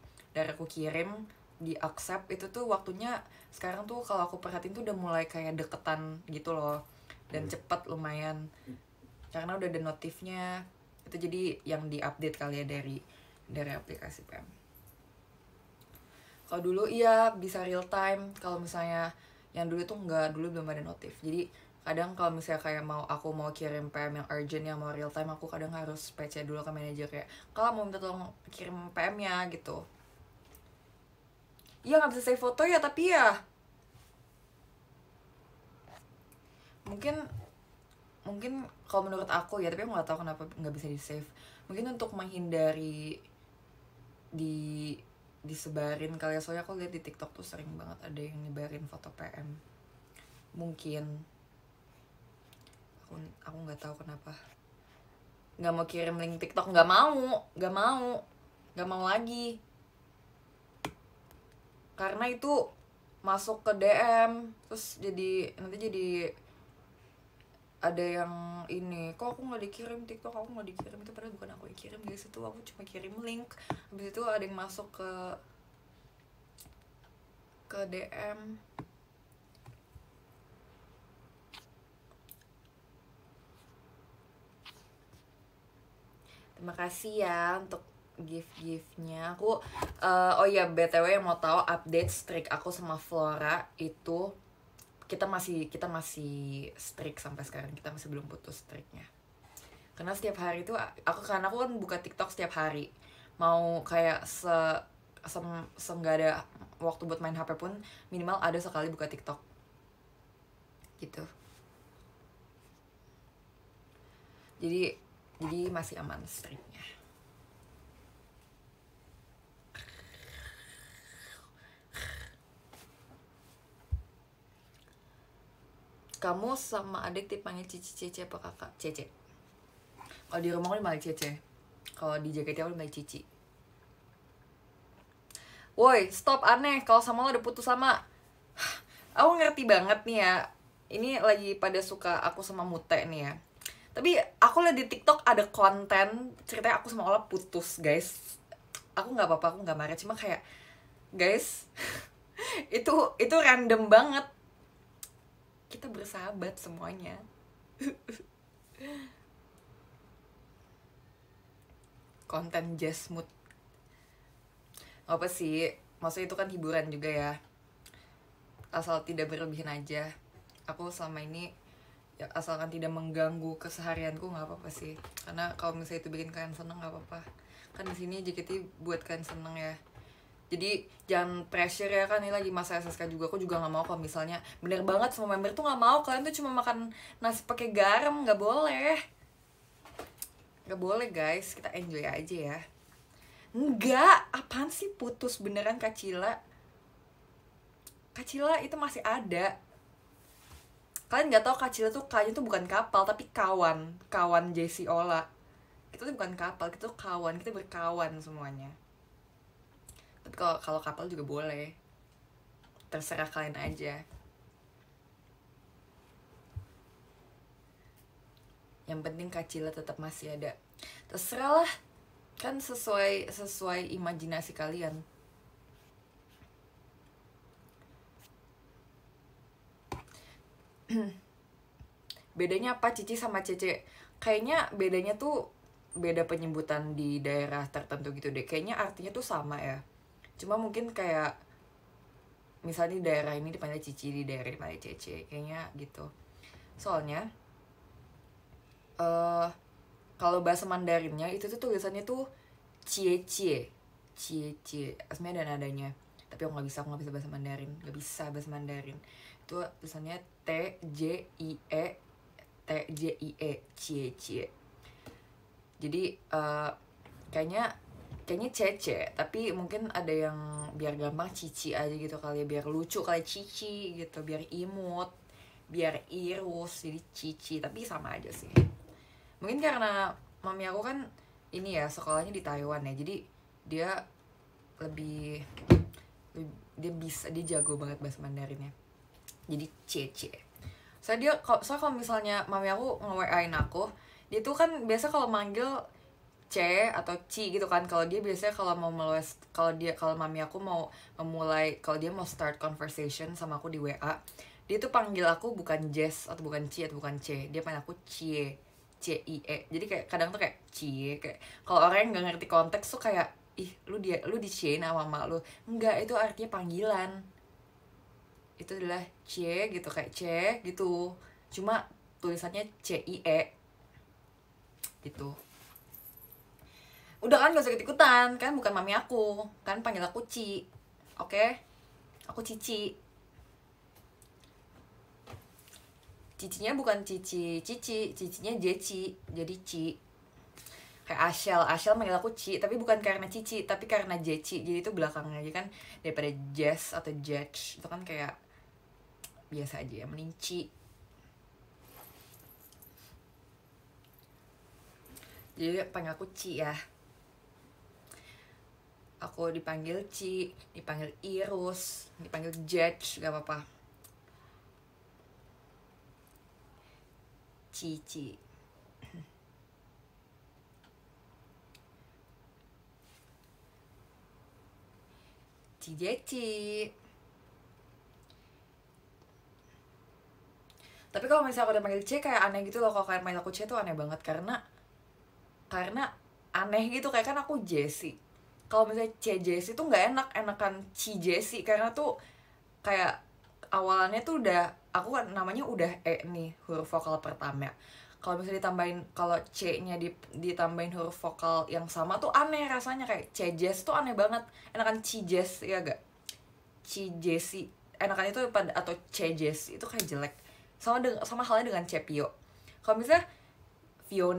kirim di accept itu tuh waktunya sekarang tuh kalau aku perhatiin tuh udah mulai kayak deketan gitu loh, dan cepat lumayan karena udah ada notifnya itu, jadi yang diupdate kali ya dari aplikasi PM. Kalau dulu iya bisa real time, kalau misalnya yang dulu tuh enggak, dulu belum ada notif. Jadi kadang kalau misalnya kayak aku mau kirim PM yang urgent, yang mau real time, aku kadang harus PC dulu ke manajer kayak, kalau mau minta tolong kirim PM nya gitu. Iya nggak bisa save foto ya, tapi ya mungkin kalau menurut aku ya, tapi aku nggak tahu kenapa nggak bisa di save. Mungkin untuk menghindari disebarin kali ya, soalnya aku lihat di TikTok tuh sering banget ada yang nyebarin foto PM. Mungkin aku nggak tahu kenapa nggak mau kirim link TikTok, nggak mau lagi karena itu masuk ke DM terus nanti jadi ada yang ini, kok aku nggak dikirim TikTok, aku nggak dikirim, itu padahal bukan aku yang kirim guys, itu aku cuma kirim link, habis itu ada yang masuk ke DM. Terima kasih ya untuk gift-giftnya. Aku oh ya BTW yang mau tahu update streak aku sama Flora itu, kita masih streak sampai sekarang, kita masih belum putus streaknya. Karena setiap hari itu aku kan buka TikTok setiap hari. Mau kayak nggak ada waktu buat main HP pun minimal ada sekali buka TikTok. Gitu. Jadi masih aman streaknya. Kamu sama adik dipanggil Cici, Cece apa kakak? Cece. Kalau di rumah aku dipanggil Cece. Kalau di JKT aku dipanggil Cici. Woi, stop aneh. Kalau sama lo udah putus sama. Aku ngerti banget nih ya. Ini lagi pada suka aku sama Mute nih ya. Tapi aku liat di TikTok ada konten ceritanya aku sama Ola putus, guys. Aku nggak apa-apa, aku nggak marah. Cuma kayak, guys, itu random banget. Kita bersahabat semuanya. Konten Just Mood. Apa sih, maksudnya itu kan hiburan juga ya, asal tidak berlebihan aja. Aku selama ini ya asalkan tidak mengganggu keseharianku nggak apa-apa sih, karena kalau misalnya itu bikin kalian seneng nggak apa-apa kan. Di sini JKT buat kalian seneng ya, jadi jangan pressure ya kan. Ini lagi masa SSK juga, aku juga nggak mau kalau misalnya bener banget semua member tuh nggak mau kalian tuh cuma makan nasi pakai garam. Nggak boleh, nggak boleh guys, kita enjoy aja ya. Enggak, apaan sih putus beneran Kak Cila? Kak Cila itu masih ada. Kalian nggak tahu Kak Cila tuh kayaknya tuh bukan kapal tapi kawan Jessie Ola. Kita tuh bukan kapal, kita tuh kawan, kita berkawan semuanya. Tapi kalau kapal juga boleh, terserah kalian aja. Yang penting Kak Cila tetap masih ada. Terserah lah, kan sesuai imajinasi kalian. Bedanya apa Cici sama Cece? Kayaknya bedanya tuh beda penyebutan di daerah tertentu gitu deh. Kayaknya artinya tuh sama ya, cuma mungkin kayak misalnya di daerah ini dipanggil Cici, di daerah ini dipanggil Cece, kayaknya gitu. Soalnya kalau bahasa Mandarinnya itu tuh tulisannya tuh cie cie, aslinya ada nadanya. Tapi aku nggak bisa bahasa Mandarin, nggak bisa bahasa Mandarin. Itu tulisannya TJIE, cie cie. Jadi kayaknya Cece, tapi mungkin ada yang biar gampang Cici aja gitu kali ya, biar lucu kali Cici gitu, biar imut, biar irus, jadi Cici. Tapi sama aja sih. Mungkin karena mami aku kan ini ya sekolahnya di Taiwan ya, jadi dia dia jago banget bahasa Mandarinnya, jadi Cece. Soalnya kalau misalnya mami aku nge-WA-in aku, dia tuh kan biasa kalau manggil C atau Ci gitu kan. Kalau dia biasanya kalau mami aku mau memulai, kalau dia mau start conversation sama aku di WA, dia tuh panggil aku bukan Jess atau bukan Ci atau bukan C, dia panggil aku Cie, CIE. Jadi kayak kadang tuh kayak Cie, kayak kalau orang yang nggak ngerti konteks tuh kayak, ih lu di Cie sama mama lu. Enggak, itu artinya panggilan. Itu adalah C gitu, kayak C gitu, cuma tulisannya CIE gitu. Udah kan gak usah ikut-ikutan, kan bukan mami aku, kan panggil aku Ci. Oke? Aku Cici. Cicinya bukan cicinya Jeci, jadi Ci. Kayak Ashel manggil aku Ci, tapi bukan karena Cici, tapi karena Jeci. Jadi itu belakangnya aja kan, daripada Jess atau Jetch, itu kan kayak biasa aja ya, mending Ci. Jadi panggil aku Ci ya. Aku dipanggil Ci, dipanggil Irus, dipanggil Jetch, gak apa-apa. Cici. Jeci. Tapi kalau misalnya aku udah panggil C kayak aneh gitu loh. Kalau kalian panggil aku C tuh aneh banget, karena aneh gitu, kayak kan aku Jessie. Kalau misalnya C Jessie tuh nggak enakan C Jessie, karena tuh kayak awalannya tuh udah, aku kan namanya udah nih, huruf vokal pertama. Kalau misalnya kalau C-nya ditambahin huruf vokal yang sama tuh aneh rasanya, kayak C Jess tuh aneh banget. Enakan C Jess ya gak? C Jessie enakan itu atau C Jess itu kayak jelek. Sama halnya dengan Cepio. Kalau misalnya Vio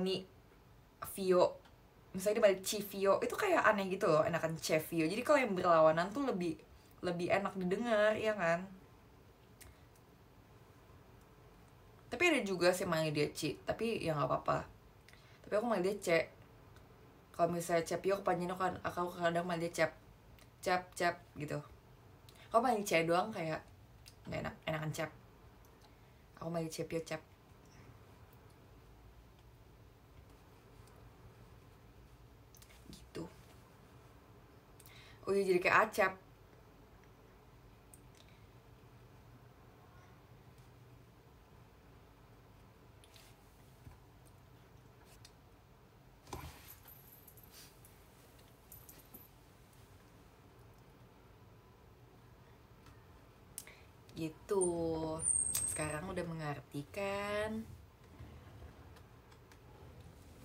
misalnya dibalik Civio, itu kayak aneh gitu loh, enakan Cevio. Jadi kalau yang berlawanan tuh lebih enak didengar, ya kan? Tapi ada juga sih manggil dia Ci, tapi ya nggak apa-apa. Tapi aku manggil dia C. Kalau misalnya Cepyo kepanjangan kan aku kadang manggil dia Cep gitu. Kalau manggil C doang kayak nggak enak, enakan Cep. Aku manggil Cepyo Cep. Gitu. Oh iya, jadi kayak Acep. Gitu. Sekarang udah mengerti kan?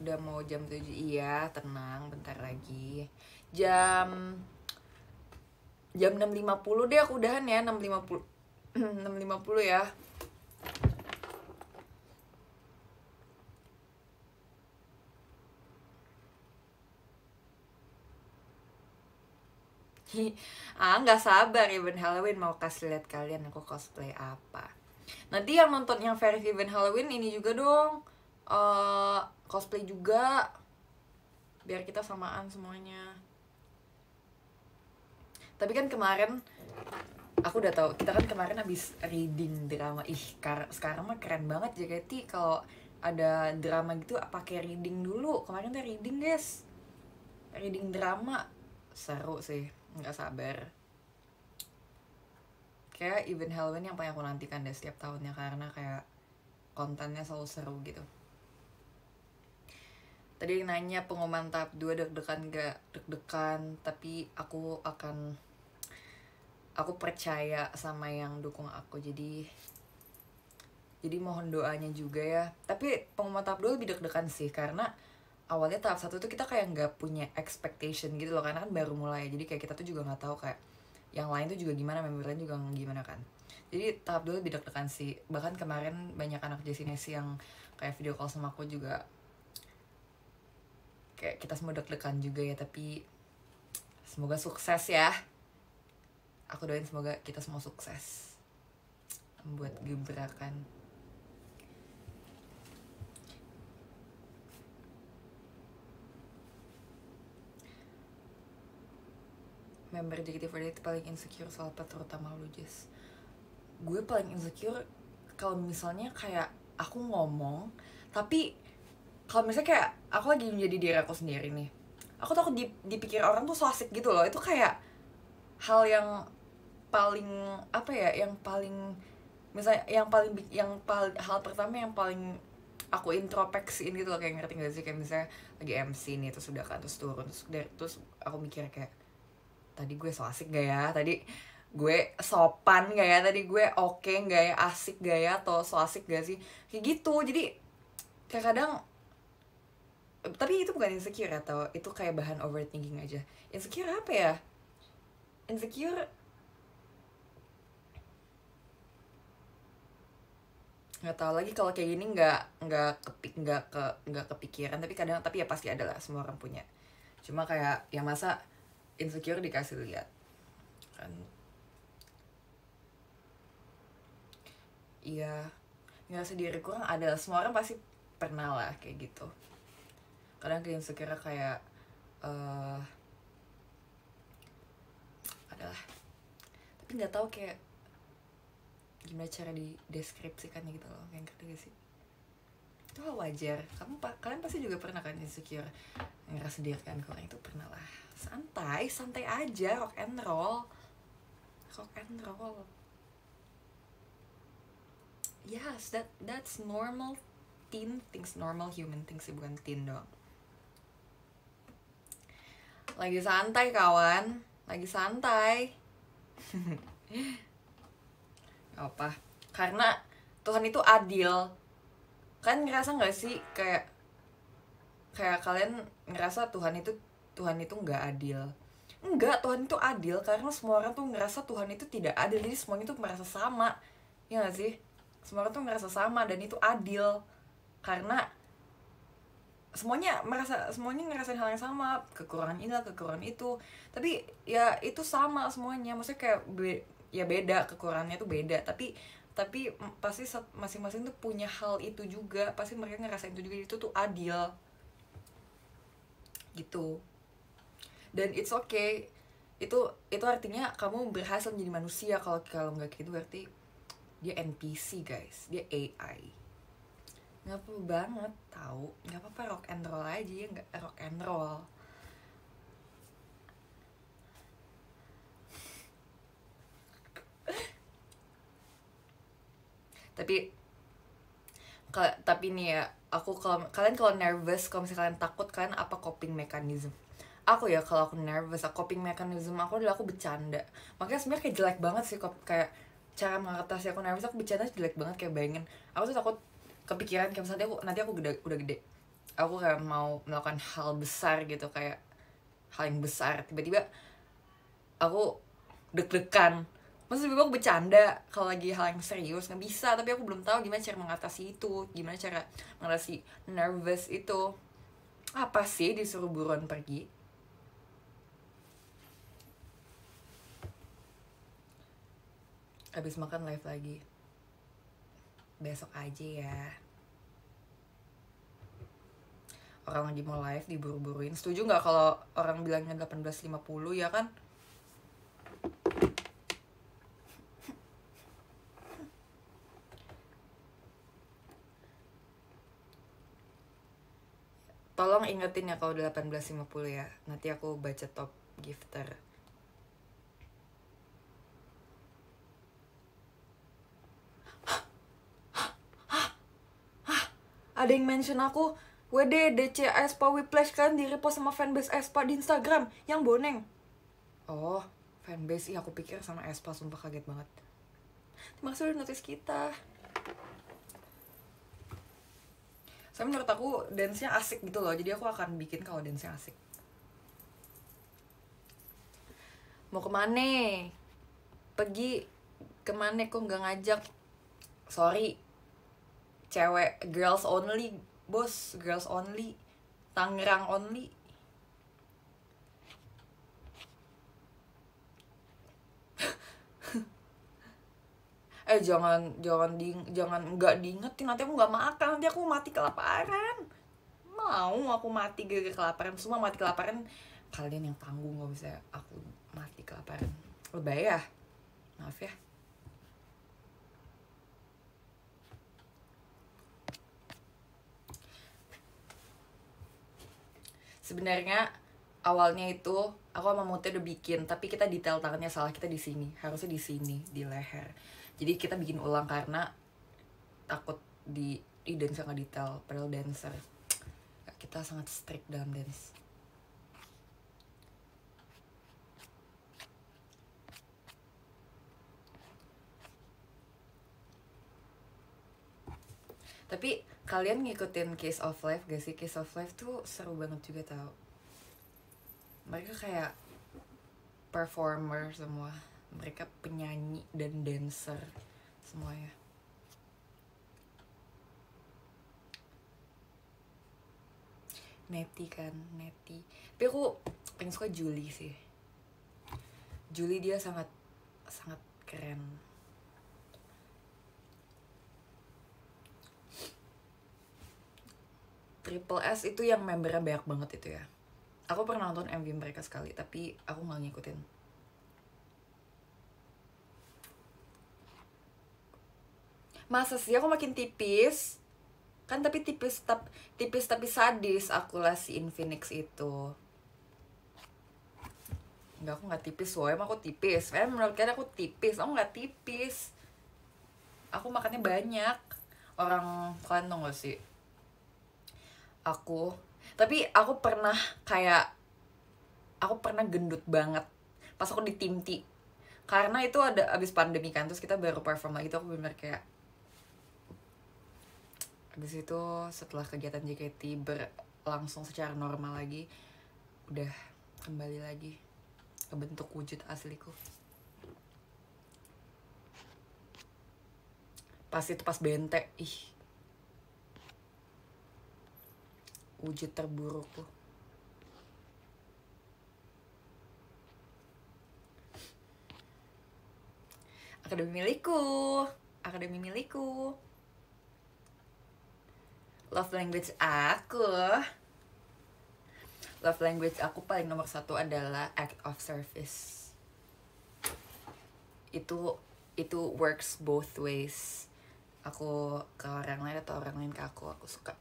Udah mau jam 7. Iya, tenang, bentar lagi. Jam 6.50 deh aku udahan ya, 6.50. 6.50 ya. Nggak sabar event Halloween mau kasih lihat kalian aku cosplay apa. Nanti yang nonton yang versi event Halloween ini juga dong, cosplay juga, biar kita samaan semuanya. Tapi kan kemarin aku udah tahu, kita kan kemarin habis reading drama. Sekarang mah keren banget JKT kalau ada drama gitu pakai reading dulu. Kemarin tuh reading guys, reading drama, seru sih, nggak sabar. Kayak event Halloween yang paling aku nantikan deh setiap tahunnya, karena kayak kontennya selalu seru gitu. Tadi nanya pengumuman tahap 2 deg-degan gak? Deg-degan, tapi aku percaya sama yang dukung aku, jadi mohon doanya juga ya. Tapi pengumuman tahap 2 lebih deg-degan sih, karena awalnya tahap 1 tuh kita kayak nggak punya expectation gitu loh, karena kan baru mulai, jadi kayak kita tuh juga nggak tahu kayak yang lain tuh juga gimana, member lain juga gimana kan. Jadi tahap 2 lebih deg-degan sih. Bahkan kemarin banyak anak Jessinesi yang kayak video call sama aku juga, kayak kita semua deg-degan juga ya. Tapi semoga sukses ya. Aku doain semoga kita semua sukses membuat gebrakan. Member JKT48 paling insecure soal apa, terutama lu Jess? Gue paling insecure kalau misalnya kayak aku ngomong, tapi kalau misalnya kayak aku lagi menjadi diri aku sendiri nih, aku takut dipikir orang tuh so asik gitu loh. Itu kayak hal yang paling apa ya, yang paling misalnya hal pertama yang paling aku introspeksiin gitu loh, kayak ngerti gak sih? Kayak misalnya lagi MC nih, terus udah kan, terus turun, terus aku mikir kayak, tadi gue so asik gak ya, tadi gue sopan gak ya, tadi gue oke gak ya, asik gak ya, atau so asik gak sih, kayak gitu. Jadi kayak kadang, tapi itu bukan insecure, atau itu kayak bahan overthinking aja. Insecure apa ya? Insecure nggak tahu lagi. Kalau kayak gini nggak kepikiran, tapi kadang, tapi ya pasti ada lah, semua orang punya. Cuma kayak ya masa insecure dikasih lihat kan. Iya, ngerasa diri kurang ada, semua orang pasti pernah lah kayak gitu. Kadang kayak insecure kayak adalah, tapi nggak tahu kayak gimana cara dideskripsikannya gitu loh, yang ngerti gak sih? Itu hal wajar. Kalian pasti juga pernah kan insecure, ngerasa diri kan kurang, itu pernah lah. Santai aja, rock and roll. Yes, that's normal teen things, normal human things sih, bukan teen doang. Lagi santai kawan, lagi santai. Apa? Karena Tuhan itu adil. Kan ngerasa nggak sih kayak kalian ngerasa Tuhan itu nggak adil? Enggak, Tuhan itu adil, karena semua orang tuh ngerasa Tuhan itu tidak adil, jadi semuanya tuh merasa sama, ya nggak sih? Semua orang tuh ngerasa sama, dan itu adil karena semuanya ngerasain hal yang sama, kekurangan ini lah, kekurangan itu, tapi ya itu sama semuanya. Maksudnya kayak ya beda, kekurangannya tuh beda, tapi tapi pasti masing-masing tuh punya hal itu juga, pasti mereka ngerasain itu juga, itu tuh adil gitu. Dan it's okay, itu artinya kamu berhasil menjadi manusia. Kalau kalau nggak gitu berarti dia NPC guys, dia AI. Nggak apa banget tahu, nggak apa-apa, rock and roll aja ya, nggak rock and roll. Tapi nih ya, aku kalau kalian kalau nervous, kalau misalnya kalian takut, kalian apa coping mechanism? Aku ya kalau aku nervous, coping mechanism aku adalah aku bercanda. Makanya sebenarnya kayak jelek banget sih, kayak cara mengatasi aku nervous, aku bercanda jelek banget. Kayak bayangin aku tuh takut kepikiran kayak misalnya nanti aku udah gede, aku kayak mau melakukan hal besar gitu, kayak hal yang besar, tiba-tiba aku deg-degan. Maksudnya aku bercanda kalau lagi hal yang serius nggak bisa, tapi aku belum tahu gimana cara mengatasi itu, gimana cara mengatasi nervous itu. Apa sih disuruh buruan pergi? Habis makan live lagi. Besok aja ya. Orang lagi mau live diburu-buruin. Setuju nggak kalau orang bilangnya 18.50 ya kan? Tolong ingetin ya kalau udah 18.50 ya. Nanti aku baca top gifter. Ada yang mention aku, WD DC Aespa Whiplash kan di repost sama fanbase Aespa di Instagram yang boneng. Oh, fanbase, iya aku pikir sama Aespa, sumpah kaget banget. Terima kasih udah notice kita. Saya menurut aku dance-nya asik gitu loh, jadi aku akan bikin kalau dance-nya asik. Mau kemana? Pergi kemana kok nggak ngajak? Sorry, cewek, girls only bos, girls only, Tangerang only. Jangan nggak diingetin, nanti aku nggak makan, nanti aku mati kelaparan. Mau aku mati gara-gara kelaparan? Semua mati kelaparan kalian yang tanggung, nggak bisa aku mati kelaparan. Lebay ya, maaf ya. Sebenarnya awalnya itu aku sama Mute udah bikin, tapi kita detail tangannya salah, kita di sini, harusnya di sini, di leher. Jadi kita bikin ulang karena takut di dance nggak detail, padahal dancer kita sangat strict dalam dance. Tapi kalian ngikutin Case of Life gak sih? Case of Life tuh seru banget juga tau. Mereka kayak performer semua, mereka penyanyi dan dancer semuanya. Neti kan, Neti. Tapi aku paling suka Julie sih. Julie dia sangat keren. Triple S itu yang membernya banyak banget itu ya. Aku pernah nonton MV mereka sekali, tapi aku nggak ngikutin. Masa sih aku makin tipis? Kan tapi tipis tapi sadis aku lah si Infinix itu. Enggak, aku nggak tipis, woy, emang aku tipis. Menurut kalian aku tipis? Aku nggak tipis. Aku makannya banyak. Orang kalian tau gak sih? Tapi aku pernah gendut banget pas aku di Timti, karena itu ada abis pandemi kan, terus kita baru perform lagi tuh. Aku bener kayak abis itu setelah kegiatan JKT berlangsung secara normal lagi, udah kembali lagi ke bentuk wujud asliku. Pas bente, wujud terburukku. Akademi milikku. akademi milikku. Love language aku paling nomor 1 adalah act of service. Itu works both ways. Aku ke orang lain atau orang lain ke aku suka.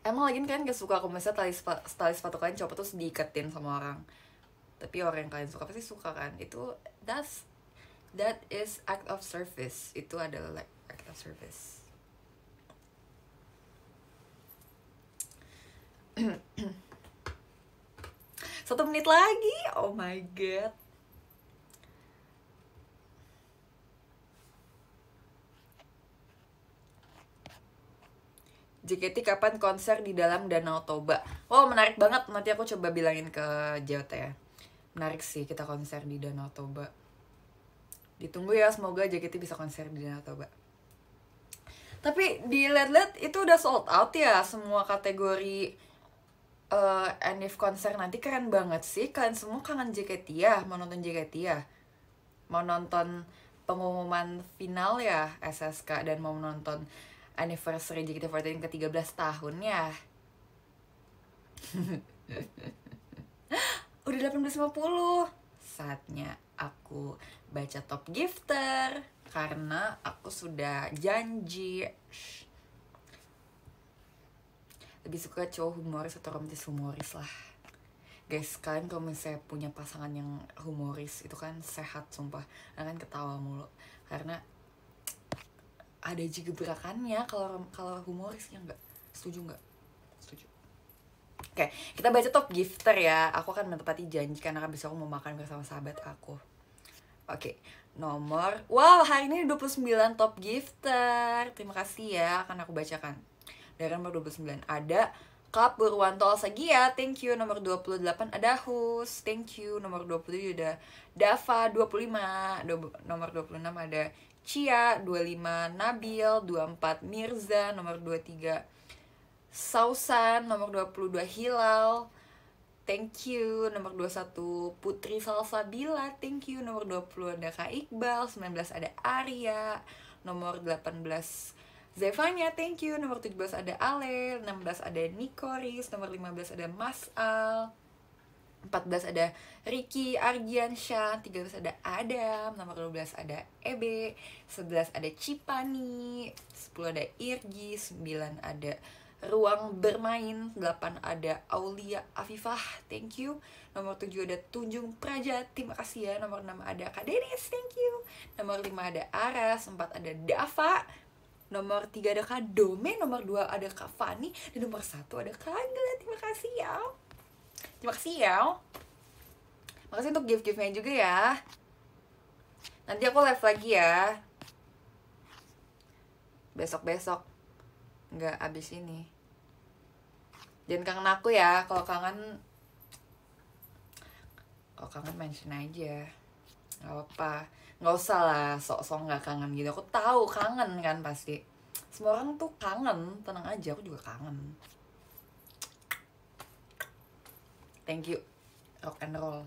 Emang lagi kan gak suka aku misalnya tali sepatu kalian copot terus diiketin sama orang, tapi orang yang kalian suka pasti suka kan. That is act of service. Itu adalah like act of service. 1 menit lagi. Oh my god. JKT kapan konser di dalam Danau Toba? Oh menarik banget, nanti aku coba bilangin ke JOT ya. Menarik sih kita konser di Danau Toba. Ditunggu ya, semoga JKT bisa konser di Danau Toba. Tapi dilihat-lihat itu udah sold out ya semua kategori Anif konser nanti. Keren banget sih, kalian semua kangen JKT ya, mau nonton JKT ya, mau nonton pengumuman final ya SSK, dan mau nonton anniversary JKT48 ke 13 tahun ya. Udah 18.50. Saatnya aku baca top gifter karena aku sudah janji. Lebih suka cowok humoris atau romantis? Humoris lah guys. Kalian kalau misalnya punya pasangan yang humoris itu kan sehat sumpah, kalian ketawa mulu. Karena ada juga gerakannya kalau humorisnya. Nggak setuju? Nggak setuju. Oke, kita baca top gifter ya. Aku akan menepati janji karena habis aku mau makan bersama sahabat aku. Oke, nomor hari ini 29 top gifter. Terima kasih ya, akan aku bacakan. Dari nomor 29 ada Kap Purwanto Alsagia, thank you. Nomor 28 ada Hus, thank you. Nomor 27 ada Dava 25. Nomor 26 ada Cia 25, Nabil 24, Mirza nomor 23, Sausan nomor 22, Hilal, thank you. Nomor 21 Putri Salsabila, thank you. Nomor 20 ada Kak Iqbal, 19 ada Arya, nomor 18 Zevanya, thank you. Nomor 17 ada Ale, 16 ada Nikoris, nomor 15 ada Mas Al, 14 ada Ricky Argiansyah, 13 ada Adam, nomor 12 ada Ebe, 11 ada Cipani, 10 ada Irgi, 9 ada Ruang Bermain, 8 ada Aulia Afifah, thank you. Nomor 7 ada Tunjung Praja, terima kasih ya. Nomor 6 ada Kak Denis, thank you. Nomor 5 ada Aras, 4 ada Dava, nomor 3 ada Kak Dome, nomor 2 ada Kak Fani, dan nomor 1 ada Kak Angela. Terima kasih ya. Terima kasih ya. Makasih untuk gift-giftnya juga ya. Nanti aku live lagi ya. Besok-besok. Nggak abis ini. Jangan kangen aku ya. Kalau kangen mention aja. Nggak apa-apa. Nggak usah lah sok-sok nggak kangen gitu. Aku tahu kangen kan pasti. Semua orang tuh kangen. Tenang aja, aku juga kangen. Thank you. Rock and roll.